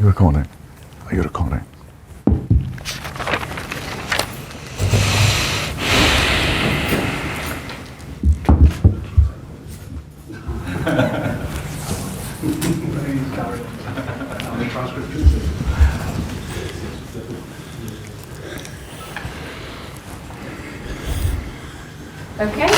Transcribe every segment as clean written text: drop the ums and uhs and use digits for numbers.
you recording? Are you recording? Okay,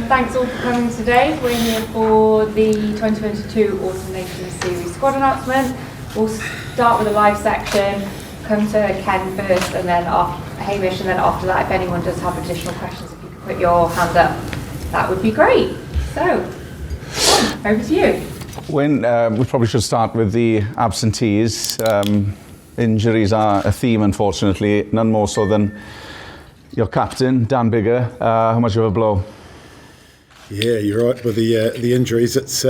thanks all for coming today. We're here for the 2022 Autumn Nations Series squad announcement. We'll start with a live section, come to Ken first, and then Hamish, and then after that, if anyone does have additional questions, if you could put your hand up, that would be great. So, over to you. We probably should start with the absentees. Injuries are a theme, unfortunately, none more so than your captain, Dan Biggar. How much of a blow? Yeah, you're right with the injuries. It's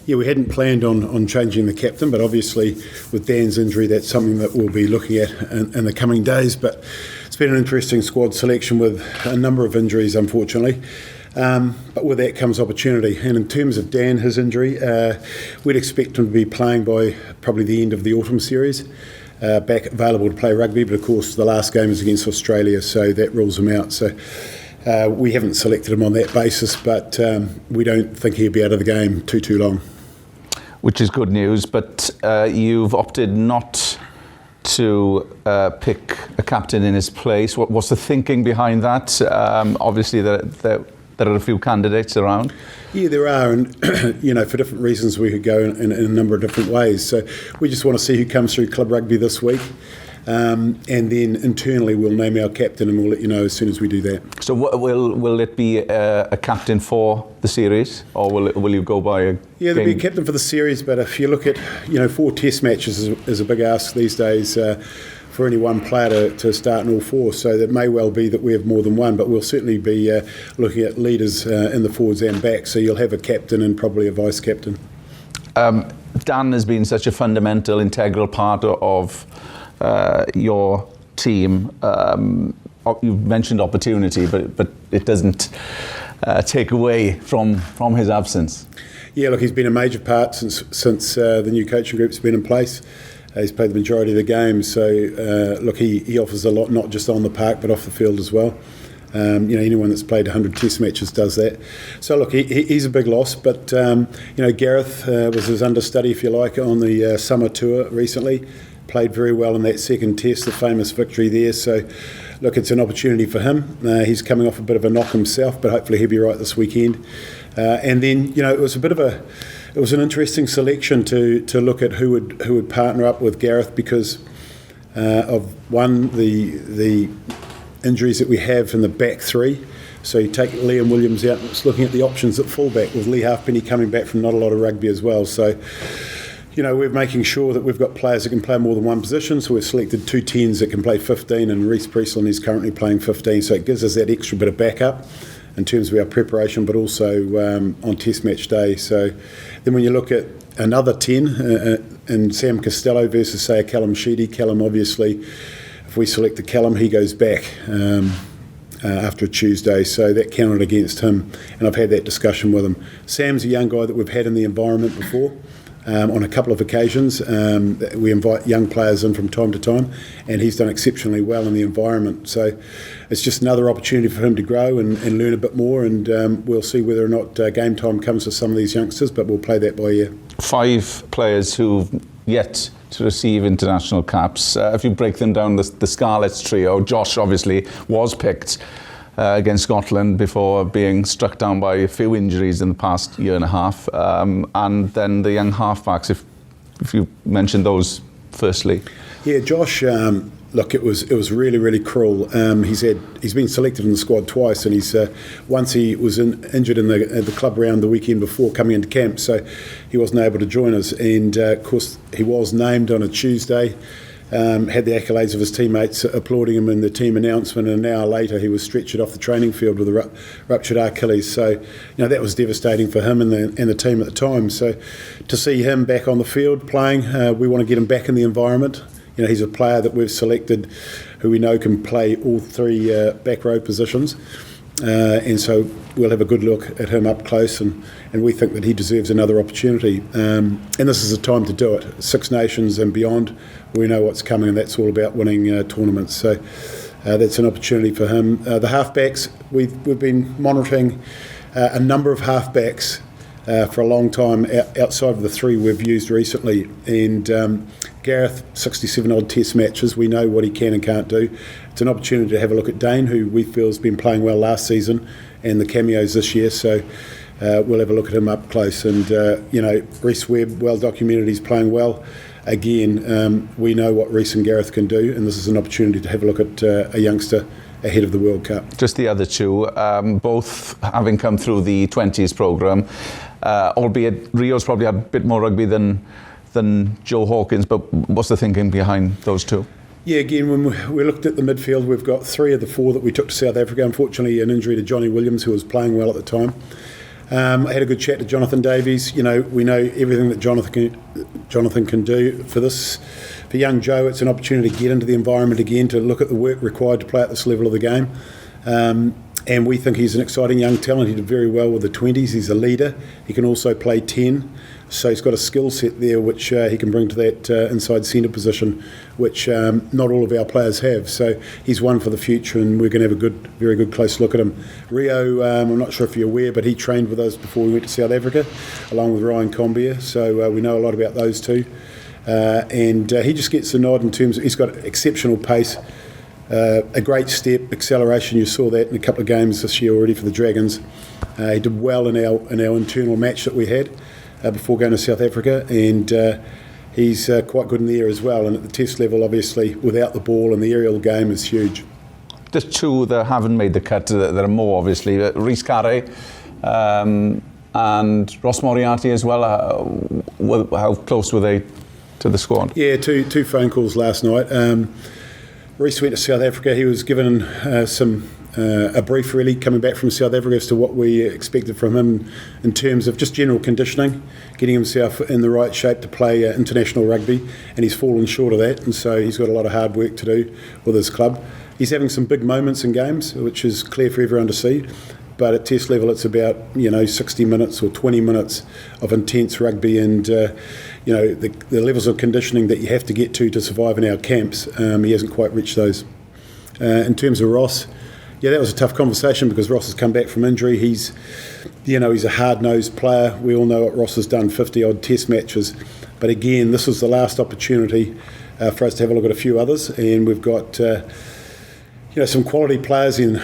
we hadn't planned on changing the captain, but obviously with Dan's injury, that's something that we'll be looking at in the coming days. But it's been an interesting squad selection with a number of injuries, unfortunately. But with that comes opportunity. And in terms of Dan, his injury, we'd expect him to be playing by probably the end of the autumn series. Back available to play rugby, but of course the last game is against Australia, so that rules him out. So we haven't selected him on that basis, but we don't think he'll be out of the game too long. Which is good news, but you've opted not to pick a captain in his place. What's the thinking behind that? Obviously there are a few candidates around. Yeah, there are, and for different reasons we could go in a number of different ways. So we just want to see who comes through club rugby this week, and then internally we'll name our captain, and we'll let you know as soon as we do that. So will it be a captain for the series, or will you go by a Yeah, there'll be a captain for the series, but if you look at 4 test matches is a big ask these days. For any one player to start in all 4, so that may well be that we have more than one, but we'll certainly be looking at leaders in the forwards and backs, so you'll have a captain and probably a vice captain. Dan has been such a fundamental, integral part of your team. You've mentioned opportunity, but it doesn't take away from his absence. Yeah, look, he's been a major part since the new coaching group's been in place. He's played the majority of the games, so he offers a lot, not just on the park but off the field as well. Anyone that's played 100 test matches does that. So look, he's a big loss, but Gareth was his understudy, if you like, on the summer tour recently. Played very well in that second test, the famous victory there. So look, it's an opportunity for him. He's coming off a bit of a knock himself, but hopefully he'll be right this weekend. And then it was an interesting selection to look at who would partner up with Gareth because of one, the injuries that we have in the back 3. So you take Liam Williams out, and it's looking at the options at fullback with Lee Halfpenny coming back from not a lot of rugby as well. So we're making sure that we've got players that can play more than one position. So we've selected 2 10s that can play 15, and Reece Priestland is currently playing 15. So it gives us that extra bit of backup in terms of our preparation, but also on test match day. So then when you look at another 10 and Sam Costello versus, say, a Callum Sheedy, Callum obviously, if we select a Callum, he goes back after a Tuesday, so that counted against him, and I've had that discussion with him. Sam's a young guy that we've had in the environment before. On a couple of occasions, we invite young players in from time to time, and he's done exceptionally well in the environment. So it's just another opportunity for him to grow and learn a bit more, and we'll see whether or not game time comes for some of these youngsters, but we'll play that by ear. 5 players who've yet to receive international caps. If you break them down, the Scarlets trio, Josh obviously was picked against Scotland before being struck down by a few injuries in the past year and a half, and then the young halfbacks, if you mention those firstly. Yeah, Josh, look, it was really cruel. He's been selected in the squad twice, and once he was injured in the club round the weekend before coming into camp, so he wasn't able to join us, and of course he was named on a Tuesday. Had the accolades of his teammates applauding him in the team announcement, and an hour later he was stretchered off the training field with a ruptured Achilles. So, that was devastating for him and the team at the time. So, to see him back on the field playing, we want to get him back in the environment. He's a player that we've selected who we know can play all 3 back row positions. and so we'll have a good look at him up close, and we think that he deserves another opportunity. And this is the time to do it. Six Nations and beyond, we know what's coming, and that's all about winning tournaments. So that's an opportunity for him. The halfbacks, we've been monitoring a number of halfbacks for a long time outside of the three we've used recently. And Gareth, 67 odd test matches, we know what he can and can't do. It's an opportunity to have a look at Dane, who we feel has been playing well last season, and the cameos this year. So we'll have a look at him up close. And, Reece Webb, well documented, he's playing well. Again, we know what Reece and Gareth can do, and this is an opportunity to have a look at a youngster ahead of the World Cup. Just the other two, both having come through the 20s programme, albeit Rio's probably had a bit more rugby than Joe Hawkins, but what's the thinking behind those two? Yeah, again, when we looked at the midfield, we've got three of the four that we took to South Africa. Unfortunately, an injury to Johnny Williams, who was playing well at the time. I had a good chat to Jonathan Davies. We know everything that Jonathan can do for this. For young Joe, it's an opportunity to get into the environment again, to look at the work required to play at this level of the game. And we think he's an exciting young talent. He did very well with the 20s. He's a leader. He can also play 10. So he's got a skill set there which he can bring to that inside centre position, which not all of our players have. So he's one for the future, and we're going to have a very good close look at him. Rio, I'm not sure if you're aware, but he trained with us before we went to South Africa, along with Ryan Combier. So we know a lot about those two. And he just gets the nod in terms of he's got exceptional pace, a great step, acceleration. You saw that in a couple of games this year already for the Dragons. He did well in our internal match that we had before going to South Africa, and he's quite good in the air as well. And at the test level, obviously, without the ball, and the aerial game is huge. There's two that haven't made the cut that are more, obviously. Rhys Carre and Ross Moriarty as well. How close were they to the squad? Yeah, two phone calls last night. Rhys went to South Africa. He was given a brief really coming back from South Africa as to what we expected from him in terms of just general conditioning, getting himself in the right shape to play international rugby, and he's fallen short of that, and so he's got a lot of hard work to do with his club. He's having some big moments in games, which is clear for everyone to see, but at test level it's about 60 minutes or 20 minutes of intense rugby, and the levels of conditioning that you have to get to survive in our camps, he hasn't quite reached those. In terms of Ross, yeah, that was a tough conversation because Ross has come back from injury. He's a hard-nosed player. We all know what Ross has done, 50-odd test matches. But again, this is the last opportunity for us to have a look at a few others. And we've got, some quality players in.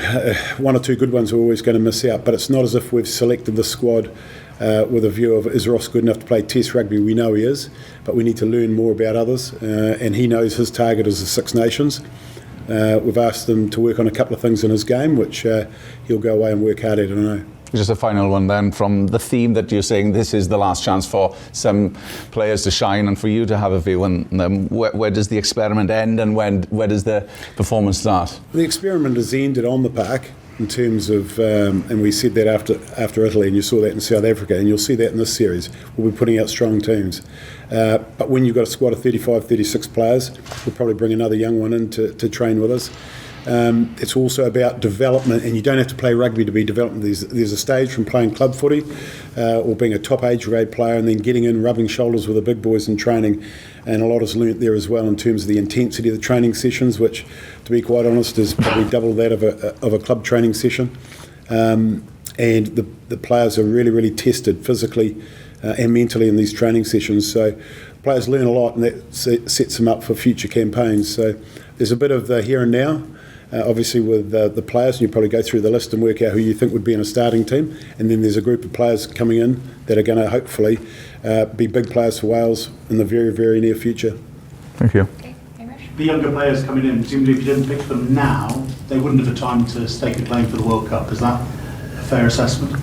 One or two good ones we're always going to miss out. But it's not as if we've selected the squad with a view of, is Ross good enough to play test rugby? We know he is. But we need to learn more about others. And he knows his target is the Six Nations. We've asked him to work on a couple of things in his game, which he'll go away and work hard at, I know. Just a final one then, from the theme that you're saying this is the last chance for some players to shine and for you to have a view on them. Where does the experiment end, and where does the performance start? The experiment has ended on the park in terms of, and we said that after Italy, and you saw that in South Africa, and you'll see that in this series. We'll be putting out strong teams. But when you've got a squad of 35, 36 players, we'll probably bring another young one in to train with us. It's also about development, and you don't have to play rugby to be development. There's a stage from playing club footy or being a top age grade player and then getting in, rubbing shoulders with the big boys in training, and a lot is learnt there as well in terms of the intensity of the training sessions, which, to be quite honest, is probably double that of a club training session. And the players are really, really tested physically and mentally in these training sessions. So players learn a lot, and that sets them up for future campaigns. So there's a bit of the here and now. Obviously with the players, and you probably go through the list and work out who you think would be in a starting team, and then there's a group of players coming in that are going to hopefully be big players for Wales in the very, very near future. Thank you. Okay, the younger players coming in, presumably if you didn't pick them now, they wouldn't have the time to stake a claim for the World Cup. Is that a fair assessment?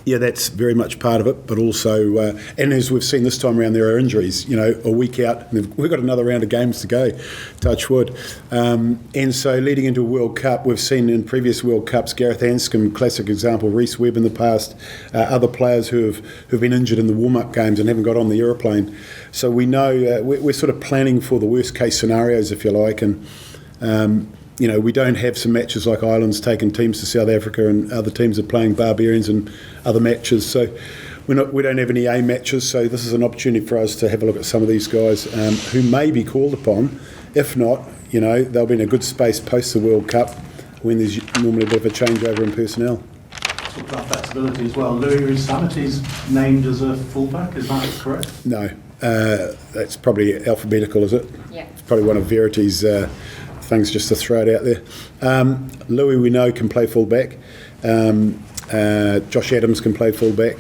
Yeah, that's very much part of it, but also, and as we've seen this time around, there are injuries, a week out, and we've got another round of games to go, touch wood. And so leading into a World Cup, we've seen in previous World Cups, Gareth Anscombe, classic example, Reece Webb in the past, other players who've been injured in the warm-up games and haven't got on the aeroplane. So we know, we're sort of planning for the worst case scenarios, if you like, and we don't have some matches like Ireland's taken teams to South Africa and other teams are playing Barbarians and other matches. So we don't have any A matches. So this is an opportunity for us to have a look at some of these guys who may be called upon. If not, they'll be in a good space post the World Cup when there's normally a bit of a changeover in personnel. Talk about flexibility as well. Louis Rees-Sammety's named as a fullback, is that correct? No, that's probably alphabetical, is it? Yeah. It's probably one of Verity's things just to throw it out there. Louis, we know, can play fullback. Josh Adams can play fullback.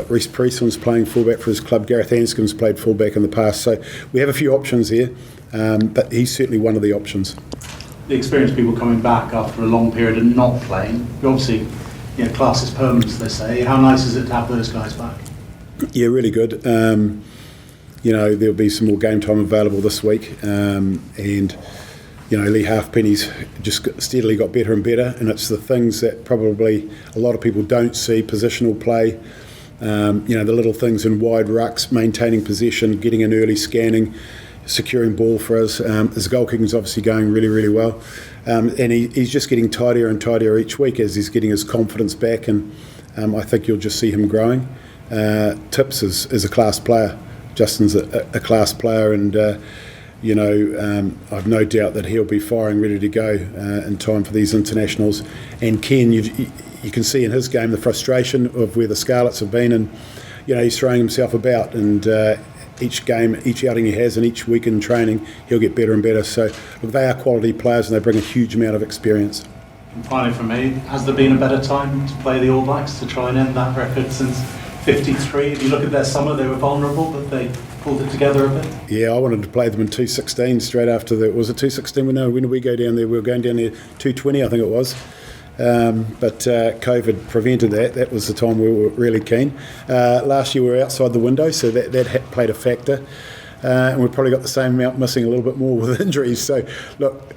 Reece Priestland's playing fullback for his club. Gareth Anscombe's played fullback in the past. So we have a few options here, but he's certainly one of the options. The experienced people coming back after a long period of not playing, obviously, class is permanent, they say. How nice is it to have those guys back? Yeah, really good. There'll be some more game time available this week, and Lee Halfpenny's just steadily got better and better, and it's the things that probably a lot of people don't see: positional play, the little things in wide rucks, maintaining possession, getting an early scanning, securing ball for us. His goal kicking is obviously going really, really well, and he's just getting tidier and tidier each week as he's getting his confidence back, and I think you'll just see him growing. Tips is a class player. Justin's a class player, and I've no doubt that he'll be firing ready to go in time for these internationals. And Ken, you can see in his game the frustration of where the Scarlets have been, and he's throwing himself about, and each game, each outing he has, and each week in training, he'll get better and better. So look, they are quality players, and they bring a huge amount of experience. And finally for me, has there been a better time to play the All Blacks to try and end that record since 53? If you look at their summer, they were vulnerable, but they pulled it together a bit. Yeah, I wanted to play them in 216 straight after was it 216? No, when did we go down there? We were going down there 220, I think it was. But COVID prevented that. That was the time we were really keen. Last year we were outside the window, so that played a factor. And we've probably got the same amount missing, a little bit more with injuries. So, look,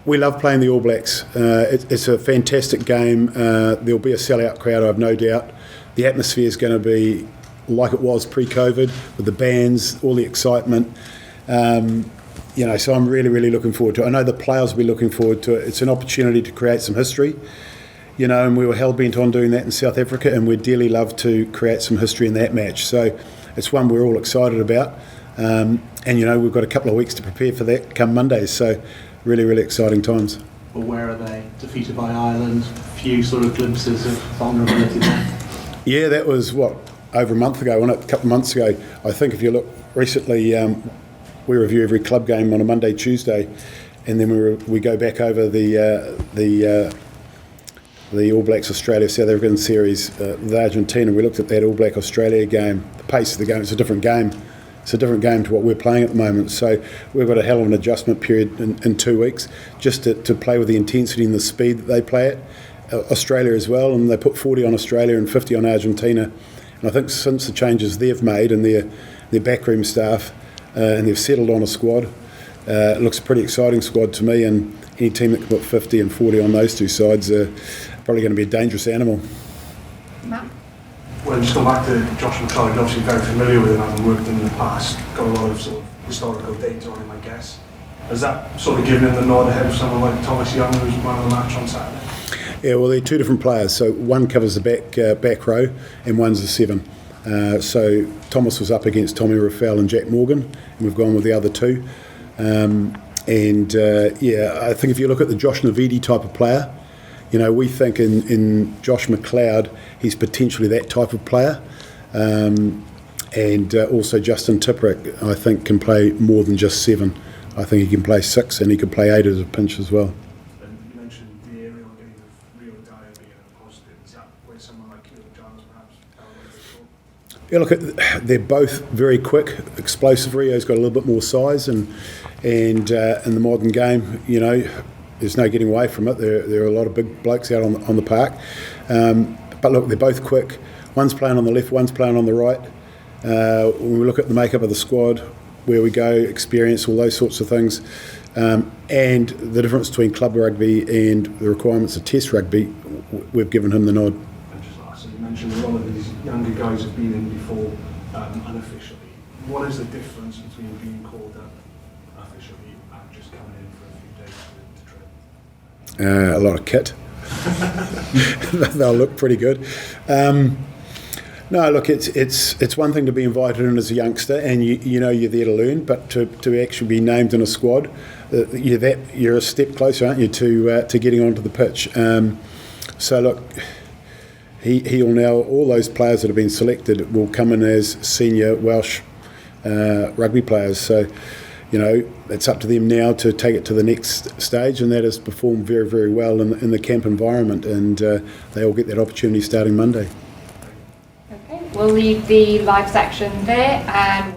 we love playing the All Blacks. It's a fantastic game. There'll be a sellout crowd, I've no doubt. The atmosphere is going to be like it was pre-COVID, with the bands, all the excitement. So I'm really, really looking forward to it. I know the players will be looking forward to it. It's an opportunity to create some history, and we were hell-bent on doing that in South Africa, and we'd dearly love to create some history in that match. So it's one we're all excited about. And we've got a couple of weeks to prepare for that come Monday. So really, really exciting times. Well, where are they? Defeated by Ireland, a few sort of glimpses of vulnerability there. Yeah, that was, over a month ago, wasn't it? A couple of months ago. I think if you look recently, we review every club game on a Monday, Tuesday, and then we go back over the All Blacks Australia South African series with Argentina. We looked at that All Black Australia game. The pace of the game, it's a different game. It's a different game to what we're playing at the moment. So we've got a hell of an adjustment period in 2 weeks just to play with the intensity and the speed that they play at. Australia as well, and they put 40 on Australia and 50 on Argentina. And I think since the changes they've made and their backroom staff, and they've settled on a squad, it looks a pretty exciting squad to me, and any team that can put 50 and 40 on those two sides are probably going to be a dangerous animal. Matt? Well, just going back to Josh McLeod, you're obviously very familiar with him, having worked in the past, got a lot of sort of historical data on him, I guess. Has that sort of given him the nod ahead of someone like Thomas Young, who was man of the match on Saturday? Yeah, well, they're two different players. So one covers the back row, and one's the 7. So Thomas was up against Tommy Raffel and Jack Morgan, and we've gone with the other two. I think if you look at the Josh Navidi type of player, we think in Josh McLeod, he's potentially that type of player. And also Justin Tipuric, I think, can play more than just 7. I think he can play 6, and he could play 8 as a pinch as well. You mentioned the aerial game of Rio Dyer being a positive. Is that where someone like Keelan Giles perhaps? Yeah, look, they're both very quick, explosive. Rio's got a little bit more size, and in the modern game, there's no getting away from it. There are a lot of big blokes out on the park, but look, they're both quick. One's playing on the left, one's playing on the right. When we look at the makeup of the squad, where we go, experience, all those sorts of things, and the difference between club rugby and the requirements of Test rugby, we've given him the nod. And just lastly, you mentioned a lot of these younger guys have been in before unofficially. What is the difference between being called up officially and just coming in for a few days to train? a lot of kit. They'll look pretty good. No, look, it's one thing to be invited in as a youngster, and you know you're there to learn, but to actually be named in a squad, you're a step closer, aren't you, to getting onto the pitch. So look, he'll now, all those players that have been selected will come in as senior Welsh rugby players. So, you know, it's up to them now to take it to the next stage, and that is perform very, very well in the camp environment, and they all get that opportunity starting Monday. Okay, we'll leave the live section there, and